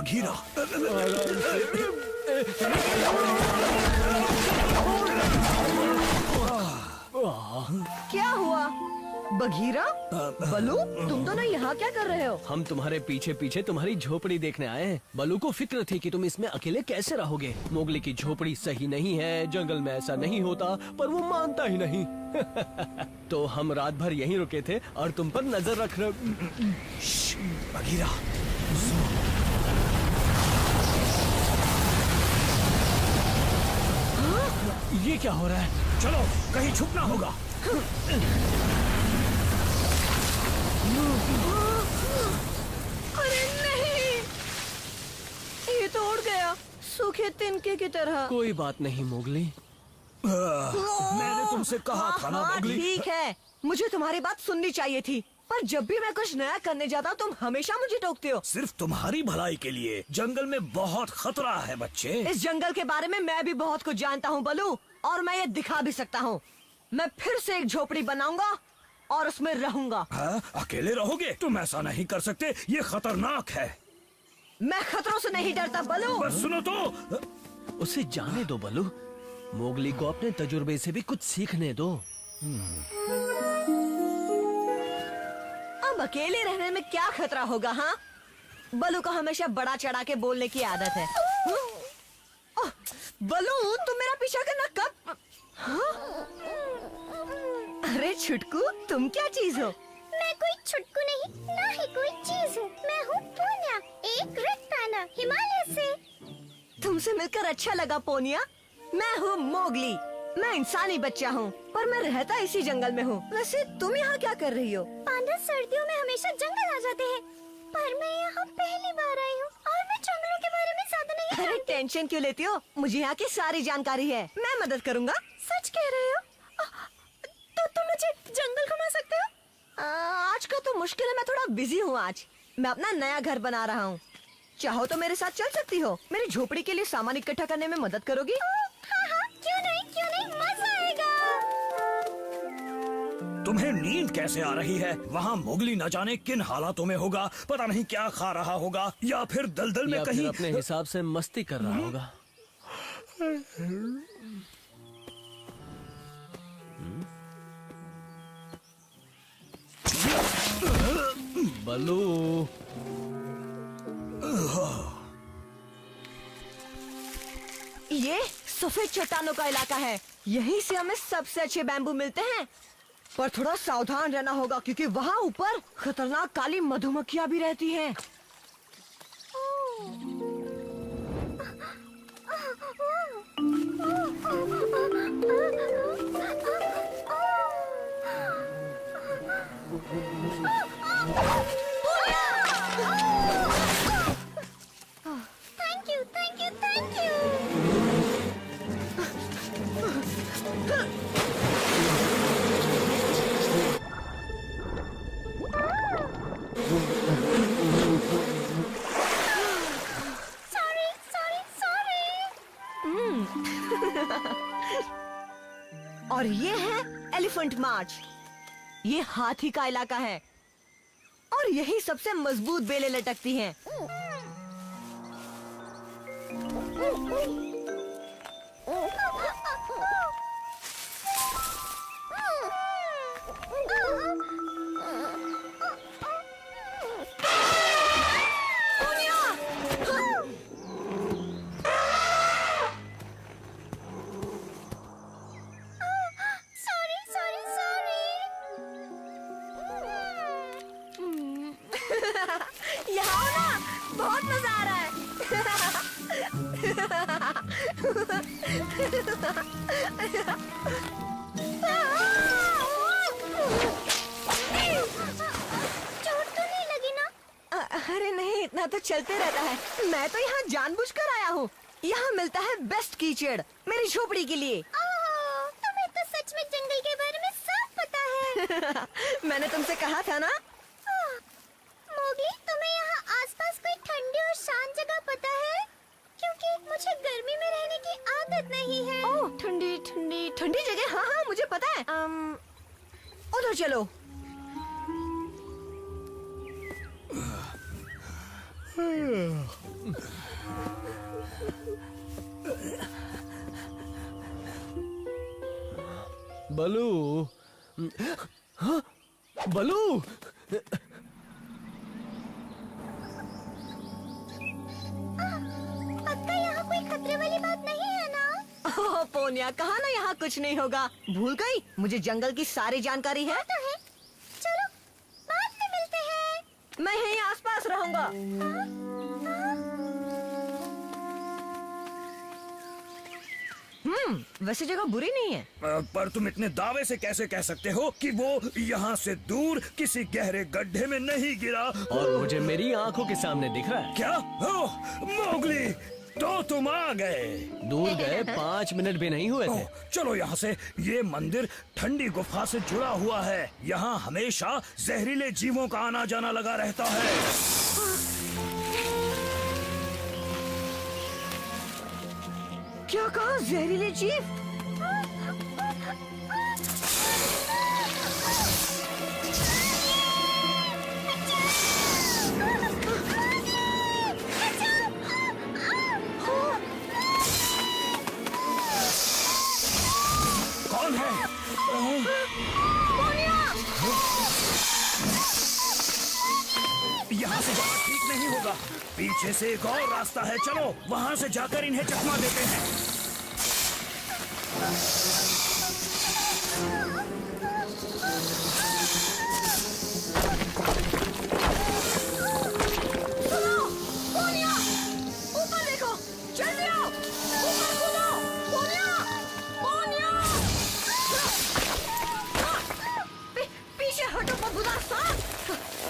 बघीरा। क्या हुआ बघीरा? बलू, तुम दोनों यहाँ क्या कर रहे हो? हम तुम्हारे पीछे पीछे तुम्हारी झोपड़ी देखने आए हैं। बलू को फिक्र थी कि तुम इसमें अकेले कैसे रहोगे। मोगली की झोपड़ी सही नहीं है, जंगल में ऐसा नहीं होता, पर वो मानता ही नहीं। तो हम रात भर यहीं रुके थे और तुम पर नजर रख रहे। बघीरा, ये क्या हो रहा है? चलो कहीं छुपना होगा। अरे नहीं, ये तो उड़ गया सूखे तिनके की तरह। कोई बात नहीं मोगली। मैंने तुमसे कहा था ना मोगली। ठीक है, मुझे तुम्हारी बात सुननी चाहिए थी, पर जब भी मैं कुछ नया करने जाता हूँ तुम हमेशा मुझे टोकते हो। सिर्फ तुम्हारी भलाई के लिए। जंगल में बहुत खतरा है बच्चे। इस जंगल के बारे में मैं भी बहुत कुछ जानता हूँ बलू, और मैं ये दिखा भी सकता हूँ। मैं फिर से एक झोपड़ी बनाऊंगा और उसमें रहूंगा। हाँ? अकेले रहोगे? तुम ऐसा नहीं कर सकते, ये खतरनाक है। मैं खतरों से नहीं डरता बलू। बस सुनो तो। उसे जाने दो बलू, मोगली को अपने तजुर्बे से भी कुछ सीखने दो। अब अकेले रहने में क्या खतरा होगा? हाँ, बलू को हमेशा बड़ा चढ़ा के बोलने की आदत है। बलू, तुम मेरा पीछा करना कब? हाँ? अरे छुटकू, तुम क्या चीज हो? मैं कोई छुटकू नहीं, ना ही कोई चीज हूँ। मैं हूँ पोनिया, एक रेड पैंडा, हिमालय से। तुमसे मिलकर अच्छा लगा पोनिया। मैं हूँ मोगली। मैं इंसानी बच्चा हूँ, पर मैं रहता इसी जंगल में हूँ। वैसे तुम यहाँ क्या कर रही हो? पांडा सर्दियों में हमेशा जंगल आ जाते हैं, पर मैं यहाँ पहली बार आई हूँ और मैं जंगलों के बारे में ज्यादा नहीं अरे टेंशन क्यों लेती हो? मुझे यहाँ की सारी जानकारी है, मैं मदद करूँगा। सच कह रहे हो? तो तुम मुझे जंगल घुमा सकते हो? आज का तो मुश्किल है, मैं थोड़ा बिजी हूँ आज। मैं अपना नया घर बना रहा हूँ। चाहो तो मेरे साथ चल सकती हो। मेरी झोपड़ी के लिए सामान इकट्ठा करने में मदद करोगी? हाँ हाँ, क्यों नहीं, मजा आएगा। तुम्हें नींद कैसे आ रही है? वहाँ मोगली न जाने किन हालातों में होगा, पता नहीं क्या खा रहा होगा, या फिर दलदल में या कहीं फिर अपने हिसाब से मस्ती कर रहा होगा। बलू, ये सफेद चट्टानों का इलाका है। यहीं से हमें सबसे अच्छे बैम्बू मिलते हैं, पर थोड़ा सावधान रहना होगा क्योंकि वहाँ ऊपर खतरनाक काली मधुमक्खियाँ भी रहती हैं। Thank you. और ये है एलिफेंट मार्च। ये हाथी का इलाका है और यही सबसे मजबूत बेलें लटकती हैं। यहाँ आओ ना, बहुत मजा आ रहा है। चोट तो नहीं लगी ना? अरे नहीं, इतना तो चलते रहता है। मैं तो यहाँ जानबूझकर आया हूँ। यहाँ मिलता है बेस्ट कीचड़ मेरी झोपड़ी के लिए। तुम्हें तो सच में जंगल के बारे में सब पता है। मैंने तुमसे कहा था ना। मोगली, तुम्हें यहाँ आसपास कोई ठंडी और शांत जगह पता है? क्योंकि मुझे गर्मी में रहने की आदत नहीं है। ओह, ठंडी ठंडी ठंडी जगह। हाँ हाँ, मुझे पता है। उधर चलो। बलू, हाँ? बलू, पक्का यहाँ कोई खतरे वाली बात नहीं है ना? ओह पोनिया, कहा ना यहाँ कुछ नहीं होगा। भूल गई, मुझे जंगल की सारी जानकारी है। तो है। चलो बाद में मिलते हैं। मैं यहीं आसपास रहूंगा। वैसे जगह बुरी नहीं है। पर तुम इतने दावे से कैसे कह सकते हो कि वो यहाँ से दूर किसी गहरे गड्ढे में नहीं गिरा? और मुझे मेरी आंखों के सामने दिख रहा है। क्या? ओह, मोगली, तो तुम आ गए। दूर गए 5 मिनट भी नहीं हुए थे। ओह, चलो यहाँ से। ये मंदिर ठंडी गुफा से जुड़ा हुआ है। यहाँ हमेशा जहरीले जीवों का आना जाना लगा रहता है। क्या कहा? जहरीले जीव? कौन है? यहाँ से जाना ठीक नहीं होगा। पीछे से एक और रास्ता है, चलो वहाँ से जाकर इन्हें चकमा देते हैं। ऊपर देखो, जल्दी आओ, ऊपर कूदो, पोनिया, पोनिया। पीछे हटो बदबूदार सांप,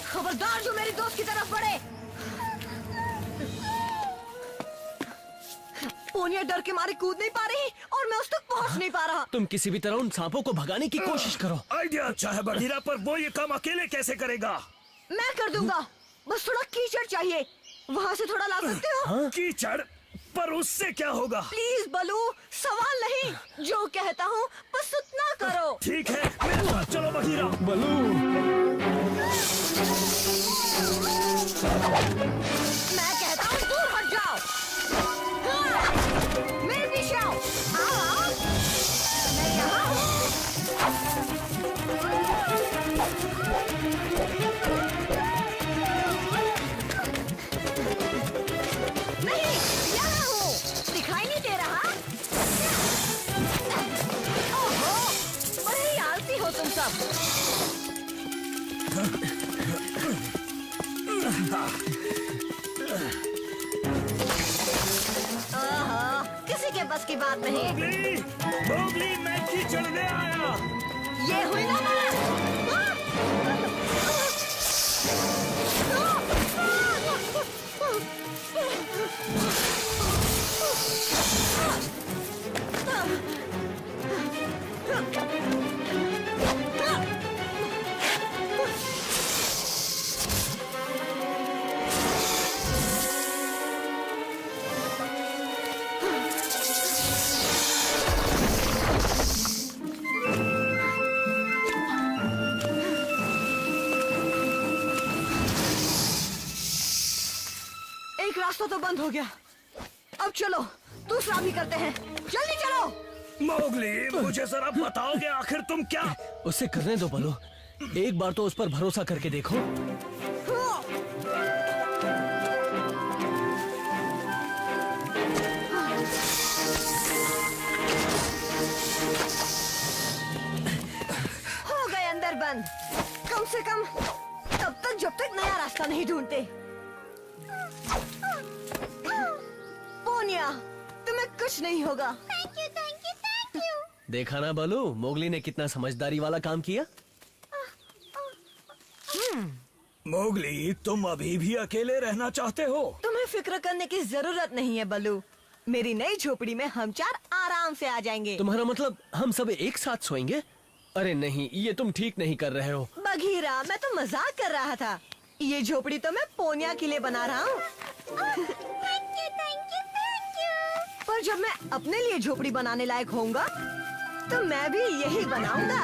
खबरदार जो मेरी दोस्त की तरफ बढ़े। पोनिया डर के मारे कूद नहीं पा रही और मैं उस तक पहुंच नहीं पा रहा। तुम किसी भी तरह उन सांपों को भगाने की कोशिश करो। आइडिया अच्छा है बघीरा, पर वो ये काम अकेले कैसे करेगा? मैं कर दूंगा, बस थोड़ा कीचड़ चाहिए। वहाँ से थोड़ा ला सकते हो? हाँ? कीचड़? पर उससे क्या होगा? प्लीज बलू, सवाल नहीं, जो कहता हूँ बस उतना करो। ठीक है, मेरे साथ चलो बघीरा। बलू, मैं कहता हूँ दूर हट जाओ। हाँ, मेरे पीछे आओ। आओ, मैं यहाँ हूँ। नहीं, यहाँ हूँ। दिखाई नहीं दे रहा? ओहो, बड़े ही आलसी हो तुम सब। किसी के बस की बात नहीं। मोगली, मोगली, मैं कीचड़ ले आया। ये हुई ना एक रास्ता तो बंद हो गया। अब चलो दूसरा भी करते हैं, जल्दी चलो। मोगली, मुझे जरा बताओगे आखिर तुम क्या? उसे करने दो बलू। एक बार तो उस पर भरोसा करके देखो। हो गए अंदर बंद। कम से कम तब तक जब तक नया रास्ता नहीं ढूंढते। पोनिया, तुम्हें कुछ नहीं होगा। Thank you, thank you, thank you. देखा ना बलू, मोगली ने कितना समझदारी वाला काम किया। मोगली, तुम अभी भी अकेले रहना चाहते हो? तुम्हें फिक्र करने की जरूरत नहीं है बलू। मेरी नई झोपड़ी में हम 4 आराम से आ जाएंगे। तुम्हारा मतलब हम सब एक साथ सोएंगे? अरे नहीं, ये तुम ठीक नहीं कर रहे हो। बघीरा, मैं तो मजाक कर रहा था। ये झोपड़ी तो मैं पोनिया के लिए बना रहा हूँ। Thank you, thank you, thank you. पर जब मैं अपने लिए झोपड़ी बनाने लायक होऊंगा तो मैं भी यही बनाऊंगा।